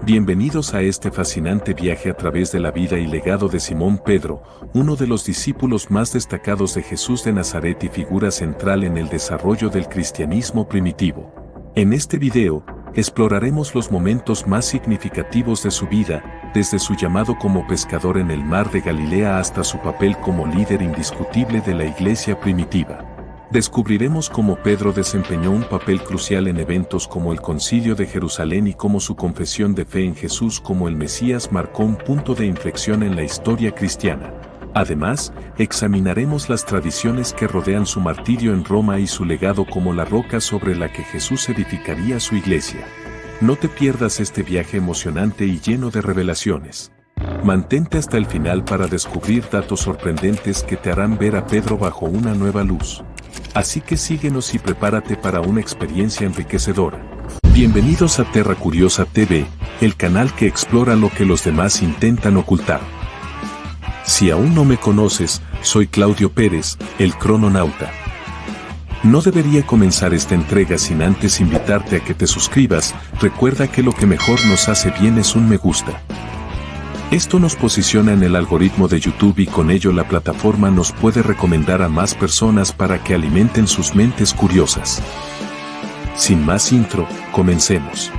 Bienvenidos a este fascinante viaje a través de la vida y legado de Simón Pedro, uno de los discípulos más destacados de Jesús de Nazaret y figura central en el desarrollo del cristianismo primitivo. En este video, exploraremos los momentos más significativos de su vida, desde su llamado como pescador en el mar de Galilea hasta su papel como líder indiscutible de la iglesia primitiva. Descubriremos cómo Pedro desempeñó un papel crucial en eventos como el Concilio de Jerusalén y cómo su confesión de fe en Jesús como el Mesías marcó un punto de inflexión en la historia cristiana. Además, examinaremos las tradiciones que rodean su martirio en Roma y su legado como la roca sobre la que Jesús edificaría su iglesia. No te pierdas este viaje emocionante y lleno de revelaciones. Mantente hasta el final para descubrir datos sorprendentes que te harán ver a Pedro bajo una nueva luz. Así que síguenos y prepárate para una experiencia enriquecedora. Bienvenidos a Terra Curiosa TV, el canal que explora lo que los demás intentan ocultar. Si aún no me conoces, soy Claudio Pérez, el crononauta. No debería comenzar esta entrega sin antes invitarte a que te suscribas. Recuerda que lo que mejor nos hace bien es un me gusta. Esto nos posiciona en el algoritmo de YouTube y con ello la plataforma nos puede recomendar a más personas para que alimenten sus mentes curiosas. Sin más intro, comencemos.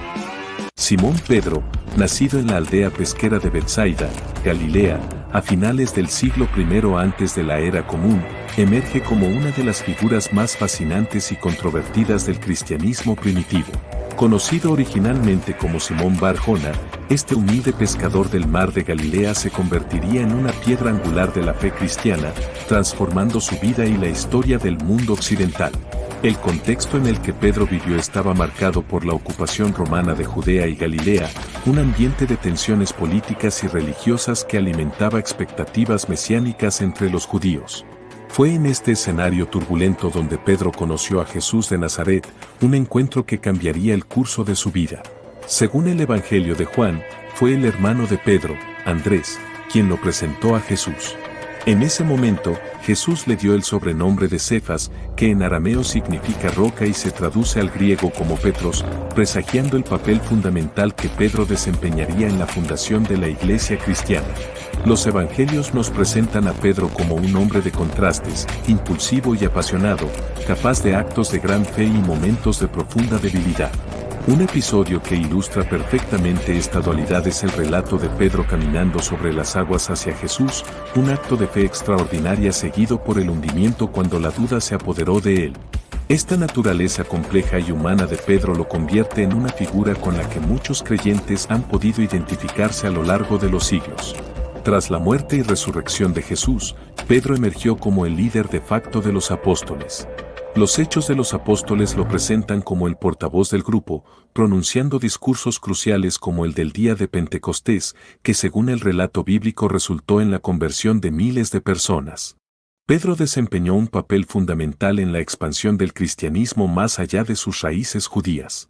Simón Pedro, nacido en la aldea pesquera de Betsaida, Galilea, a finales del siglo I antes de la era común, emerge como una de las figuras más fascinantes y controvertidas del cristianismo primitivo. Conocido originalmente como Simón Bar Jona, este humilde pescador del mar de Galilea se convertiría en una piedra angular de la fe cristiana, transformando su vida y la historia del mundo occidental. El contexto en el que Pedro vivió estaba marcado por la ocupación romana de Judea y Galilea, un ambiente de tensiones políticas y religiosas que alimentaba expectativas mesiánicas entre los judíos. Fue en este escenario turbulento donde Pedro conoció a Jesús de Nazaret, un encuentro que cambiaría el curso de su vida. Según el Evangelio de Juan, fue el hermano de Pedro, Andrés, quien lo presentó a Jesús. En ese momento, Jesús le dio el sobrenombre de Cefas, que en arameo significa roca y se traduce al griego como Petros, presagiando el papel fundamental que Pedro desempeñaría en la fundación de la iglesia cristiana. Los evangelios nos presentan a Pedro como un hombre de contrastes, impulsivo y apasionado, capaz de actos de gran fe y momentos de profunda debilidad. Un episodio que ilustra perfectamente esta dualidad es el relato de Pedro caminando sobre las aguas hacia Jesús, un acto de fe extraordinaria seguido por el hundimiento cuando la duda se apoderó de él. Esta naturaleza compleja y humana de Pedro lo convierte en una figura con la que muchos creyentes han podido identificarse a lo largo de los siglos. Tras la muerte y resurrección de Jesús, Pedro emergió como el líder de facto de los apóstoles. Los Hechos de los Apóstoles lo presentan como el portavoz del grupo, pronunciando discursos cruciales como el del día de Pentecostés, que según el relato bíblico resultó en la conversión de miles de personas. Pedro desempeñó un papel fundamental en la expansión del cristianismo más allá de sus raíces judías.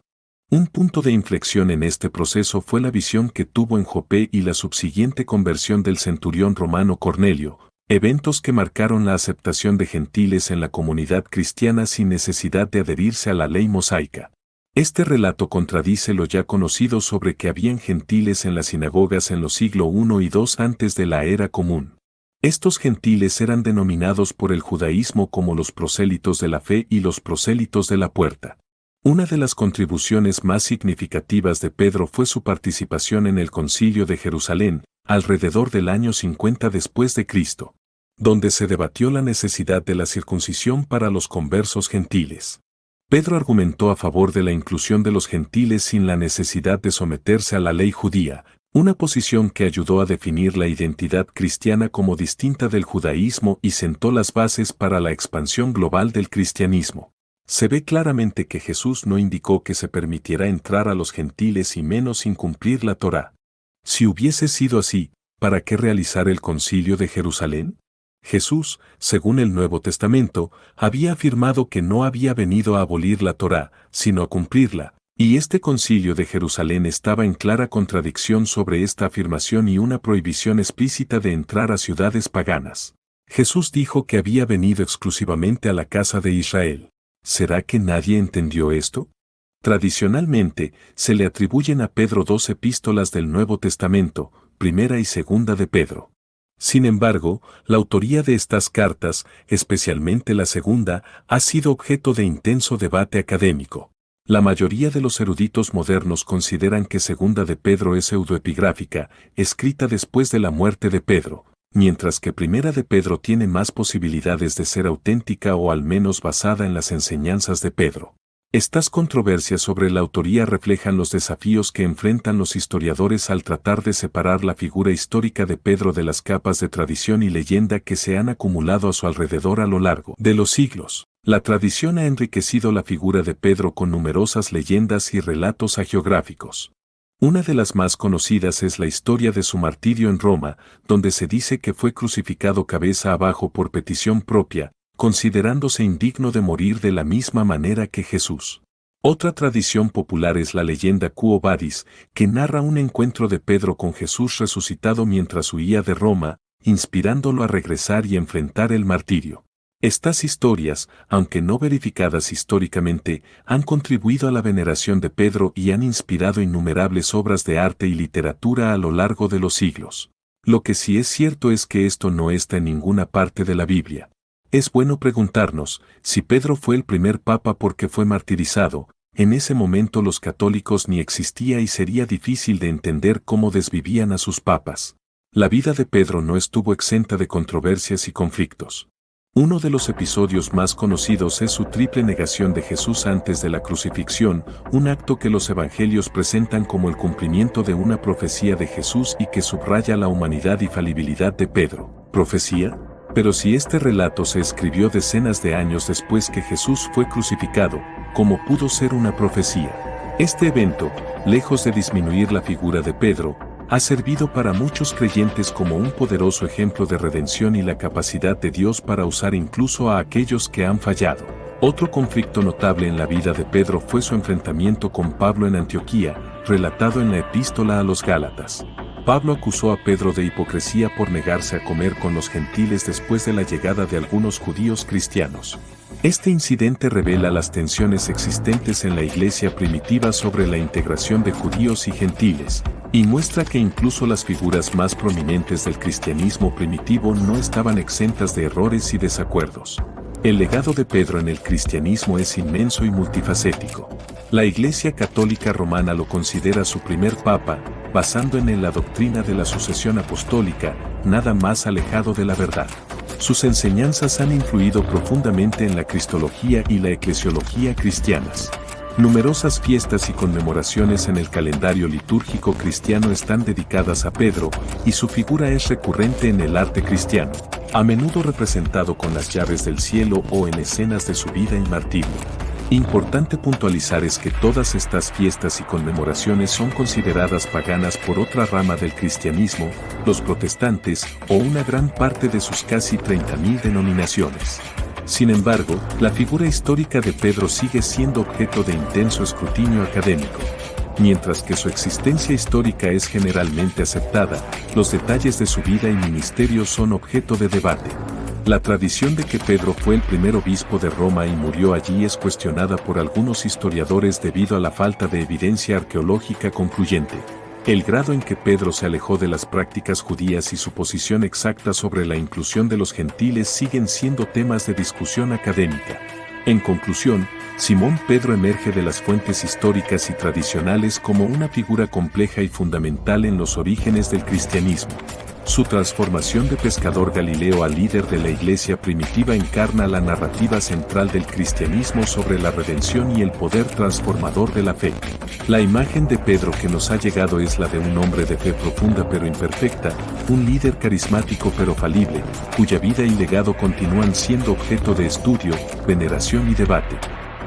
Un punto de inflexión en este proceso fue la visión que tuvo en Jope y la subsiguiente conversión del centurión romano Cornelio, eventos que marcaron la aceptación de gentiles en la comunidad cristiana sin necesidad de adherirse a la ley mosaica. Este relato contradice lo ya conocido sobre que habían gentiles en las sinagogas en los siglos I y II antes de la era común. Estos gentiles eran denominados por el judaísmo como los prosélitos de la fe y los prosélitos de la puerta. Una de las contribuciones más significativas de Pedro fue su participación en el Concilio de Jerusalén, alrededor del año 50 después de Cristo, donde se debatió la necesidad de la circuncisión para los conversos gentiles. Pedro argumentó a favor de la inclusión de los gentiles sin la necesidad de someterse a la ley judía, una posición que ayudó a definir la identidad cristiana como distinta del judaísmo y sentó las bases para la expansión global del cristianismo. Se ve claramente que Jesús no indicó que se permitiera entrar a los gentiles y menos incumplir la Torá. Si hubiese sido así, ¿para qué realizar el Concilio de Jerusalén? Jesús, según el Nuevo Testamento, había afirmado que no había venido a abolir la Torá, sino a cumplirla, y este Concilio de Jerusalén estaba en clara contradicción sobre esta afirmación y una prohibición explícita de entrar a ciudades paganas. Jesús dijo que había venido exclusivamente a la casa de Israel. ¿Será que nadie entendió esto? Tradicionalmente, se le atribuyen a Pedro 2 epístolas del Nuevo Testamento, primera y segunda de Pedro. Sin embargo, la autoría de estas cartas, especialmente la segunda, ha sido objeto de intenso debate académico. La mayoría de los eruditos modernos consideran que segunda de Pedro es pseudoepigráfica, escrita después de la muerte de Pedro, mientras que primera de Pedro tiene más posibilidades de ser auténtica o al menos basada en las enseñanzas de Pedro. Estas controversias sobre la autoría reflejan los desafíos que enfrentan los historiadores al tratar de separar la figura histórica de Pedro de las capas de tradición y leyenda que se han acumulado a su alrededor a lo largo de los siglos. La tradición ha enriquecido la figura de Pedro con numerosas leyendas y relatos hagiográficos. Una de las más conocidas es la historia de su martirio en Roma, donde se dice que fue crucificado cabeza abajo por petición propia, considerándose indigno de morir de la misma manera que Jesús. Otra tradición popular es la leyenda Quo Vadis, que narra un encuentro de Pedro con Jesús resucitado mientras huía de Roma, inspirándolo a regresar y enfrentar el martirio. Estas historias, aunque no verificadas históricamente, han contribuido a la veneración de Pedro y han inspirado innumerables obras de arte y literatura a lo largo de los siglos. Lo que sí es cierto es que esto no está en ninguna parte de la Biblia. Es bueno preguntarnos, si Pedro fue el primer papa porque fue martirizado, en ese momento los católicos ni existía y sería difícil de entender cómo desvivían a sus papas. La vida de Pedro no estuvo exenta de controversias y conflictos. Uno de los episodios más conocidos es su triple negación de Jesús antes de la crucifixión, un acto que los evangelios presentan como el cumplimiento de una profecía de Jesús y que subraya la humanidad y falibilidad de Pedro. ¿Profecía? Pero si este relato se escribió decenas de años después que Jesús fue crucificado, ¿cómo pudo ser una profecía? Este evento, lejos de disminuir la figura de Pedro, ha servido para muchos creyentes como un poderoso ejemplo de redención y la capacidad de Dios para usar incluso a aquellos que han fallado. Otro conflicto notable en la vida de Pedro fue su enfrentamiento con Pablo en Antioquía, relatado en la epístola a los Gálatas. Pablo acusó a Pedro de hipocresía por negarse a comer con los gentiles después de la llegada de algunos judíos cristianos. Este incidente revela las tensiones existentes en la iglesia primitiva sobre la integración de judíos y gentiles, y muestra que incluso las figuras más prominentes del cristianismo primitivo no estaban exentas de errores y desacuerdos. El legado de Pedro en el cristianismo es inmenso y multifacético. La Iglesia Católica Romana lo considera su primer papa, basando en la doctrina de la sucesión apostólica, nada más alejado de la verdad. Sus enseñanzas han influido profundamente en la cristología y la eclesiología cristianas. Numerosas fiestas y conmemoraciones en el calendario litúrgico cristiano están dedicadas a Pedro, y su figura es recurrente en el arte cristiano, a menudo representado con las llaves del cielo o en escenas de su vida y martirio. Importante puntualizar es que todas estas fiestas y conmemoraciones son consideradas paganas por otra rama del cristianismo, los protestantes, o una gran parte de sus casi 30.000 denominaciones. Sin embargo, la figura histórica de Pedro sigue siendo objeto de intenso escrutinio académico. Mientras que su existencia histórica es generalmente aceptada, los detalles de su vida y ministerio son objeto de debate. La tradición de que Pedro fue el primer obispo de Roma y murió allí es cuestionada por algunos historiadores debido a la falta de evidencia arqueológica concluyente. El grado en que Pedro se alejó de las prácticas judías y su posición exacta sobre la inclusión de los gentiles siguen siendo temas de discusión académica. En conclusión, Simón Pedro emerge de las fuentes históricas y tradicionales como una figura compleja y fundamental en los orígenes del cristianismo. Su transformación de pescador galileo a líder de la iglesia primitiva encarna la narrativa central del cristianismo sobre la redención y el poder transformador de la fe. La imagen de Pedro que nos ha llegado es la de un hombre de fe profunda pero imperfecta, un líder carismático pero falible, cuya vida y legado continúan siendo objeto de estudio, veneración y debate.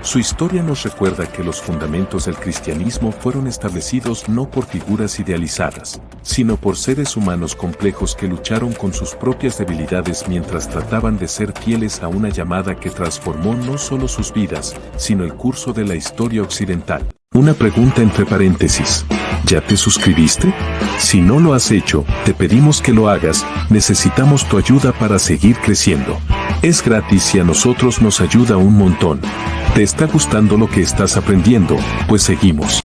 Su historia nos recuerda que los fundamentos del cristianismo fueron establecidos no por figuras idealizadas, sino por seres humanos complejos que lucharon con sus propias debilidades mientras trataban de ser fieles a una llamada que transformó no solo sus vidas, sino el curso de la historia occidental. Una pregunta entre paréntesis. ¿Ya te suscribiste? Si no lo has hecho, te pedimos que lo hagas, necesitamos tu ayuda para seguir creciendo. Es gratis y a nosotros nos ayuda un montón. ¿Te está gustando lo que estás aprendiendo? Pues seguimos.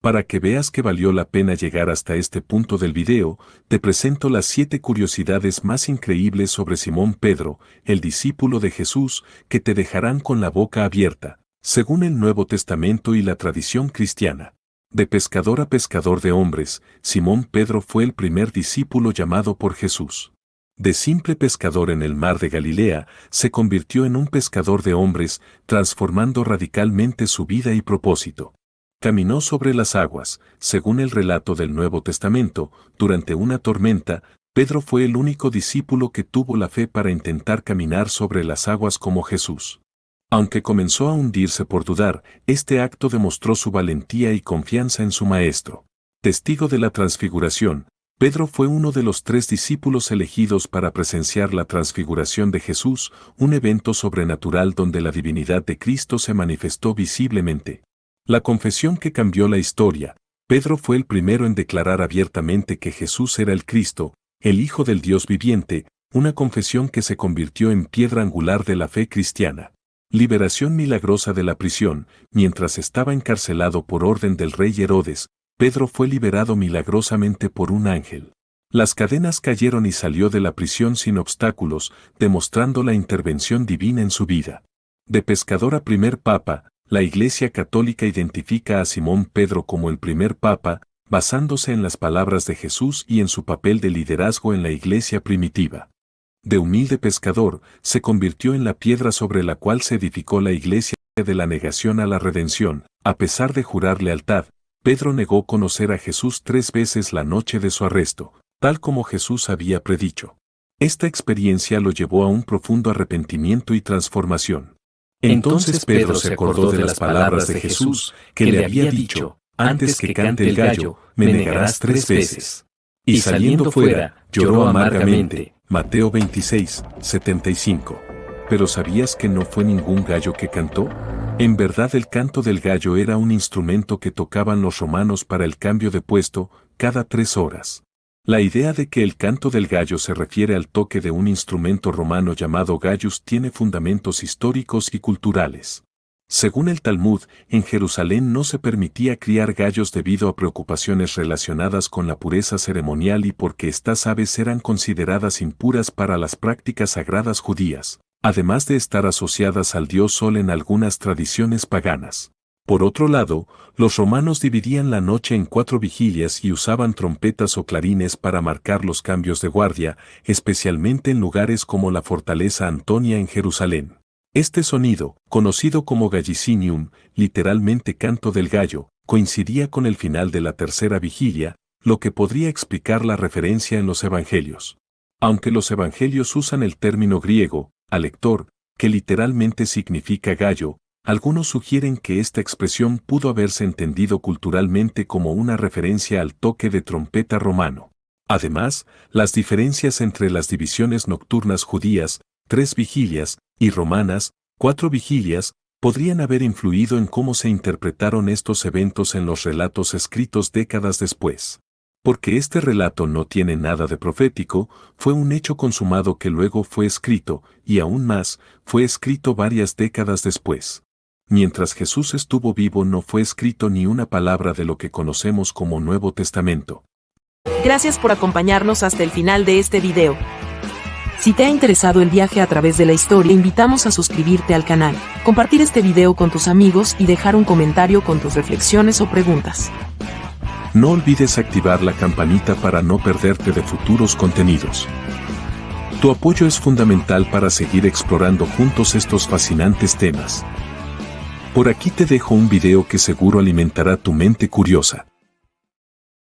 Para que veas que valió la pena llegar hasta este punto del video, te presento las 7 curiosidades más increíbles sobre Simón Pedro, el discípulo de Jesús, que te dejarán con la boca abierta, según el Nuevo Testamento y la tradición cristiana. De pescador a pescador de hombres, Simón Pedro fue el primer discípulo llamado por Jesús. De simple pescador en el mar de Galilea, se convirtió en un pescador de hombres, transformando radicalmente su vida y propósito. Caminó sobre las aguas, según el relato del Nuevo Testamento, durante una tormenta. Pedro fue el único discípulo que tuvo la fe para intentar caminar sobre las aguas como Jesús. Aunque comenzó a hundirse por dudar, este acto demostró su valentía y confianza en su Maestro. Testigo de la Transfiguración, Pedro fue uno de los 3 discípulos elegidos para presenciar la transfiguración de Jesús, un evento sobrenatural donde la divinidad de Cristo se manifestó visiblemente. La confesión que cambió la historia. Pedro fue el primero en declarar abiertamente que Jesús era el Cristo, el Hijo del Dios viviente, una confesión que se convirtió en piedra angular de la fe cristiana. Liberación milagrosa de la prisión. Mientras estaba encarcelado por orden del rey Herodes, Pedro fue liberado milagrosamente por un ángel. Las cadenas cayeron y salió de la prisión sin obstáculos, demostrando la intervención divina en su vida. De pescador a primer papa, la Iglesia Católica identifica a Simón Pedro como el primer papa, basándose en las palabras de Jesús y en su papel de liderazgo en la Iglesia primitiva. De humilde pescador, se convirtió en la piedra sobre la cual se edificó la Iglesia de la negación a la redención. A pesar de jurar lealtad, Pedro negó conocer a Jesús 3 veces la noche de su arresto, tal como Jesús había predicho. Esta experiencia lo llevó a un profundo arrepentimiento y transformación. Entonces Pedro se acordó de las palabras de Jesús, que le había dicho: antes que cante el gallo, me negarás 3 veces. Y saliendo fuera, lloró amargamente. Mateo 26, 75. ¿Pero sabías que no fue ningún gallo que cantó? En verdad el canto del gallo era un instrumento que tocaban los romanos para el cambio de puesto, cada 3 horas. La idea de que el canto del gallo se refiere al toque de un instrumento romano llamado gallus tiene fundamentos históricos y culturales. Según el Talmud, en Jerusalén no se permitía criar gallos debido a preocupaciones relacionadas con la pureza ceremonial y porque estas aves eran consideradas impuras para las prácticas sagradas judías, además de estar asociadas al dios Sol en algunas tradiciones paganas. Por otro lado, los romanos dividían la noche en 4 vigilias y usaban trompetas o clarines para marcar los cambios de guardia, especialmente en lugares como la fortaleza Antonia en Jerusalén. Este sonido, conocido como gallicinium, literalmente canto del gallo, coincidía con el final de la 3ª vigilia, lo que podría explicar la referencia en los evangelios. Aunque los evangelios usan el término griego, alector, que literalmente significa gallo, algunos sugieren que esta expresión pudo haberse entendido culturalmente como una referencia al toque de trompeta romano. Además, las diferencias entre las divisiones nocturnas judías, 3 vigilias, y romanas, 4 vigilias, podrían haber influido en cómo se interpretaron estos eventos en los relatos escritos décadas después. Porque este relato no tiene nada de profético, fue un hecho consumado que luego fue escrito, y aún más, fue escrito varias décadas después. Mientras Jesús estuvo vivo no fue escrito ni una palabra de lo que conocemos como Nuevo Testamento. Gracias por acompañarnos hasta el final de este video. Si te ha interesado el viaje a través de la historia, te invitamos a suscribirte al canal, compartir este video con tus amigos y dejar un comentario con tus reflexiones o preguntas. No olvides activar la campanita para no perderte de futuros contenidos. Tu apoyo es fundamental para seguir explorando juntos estos fascinantes temas. Por aquí te dejo un video que seguro alimentará tu mente curiosa.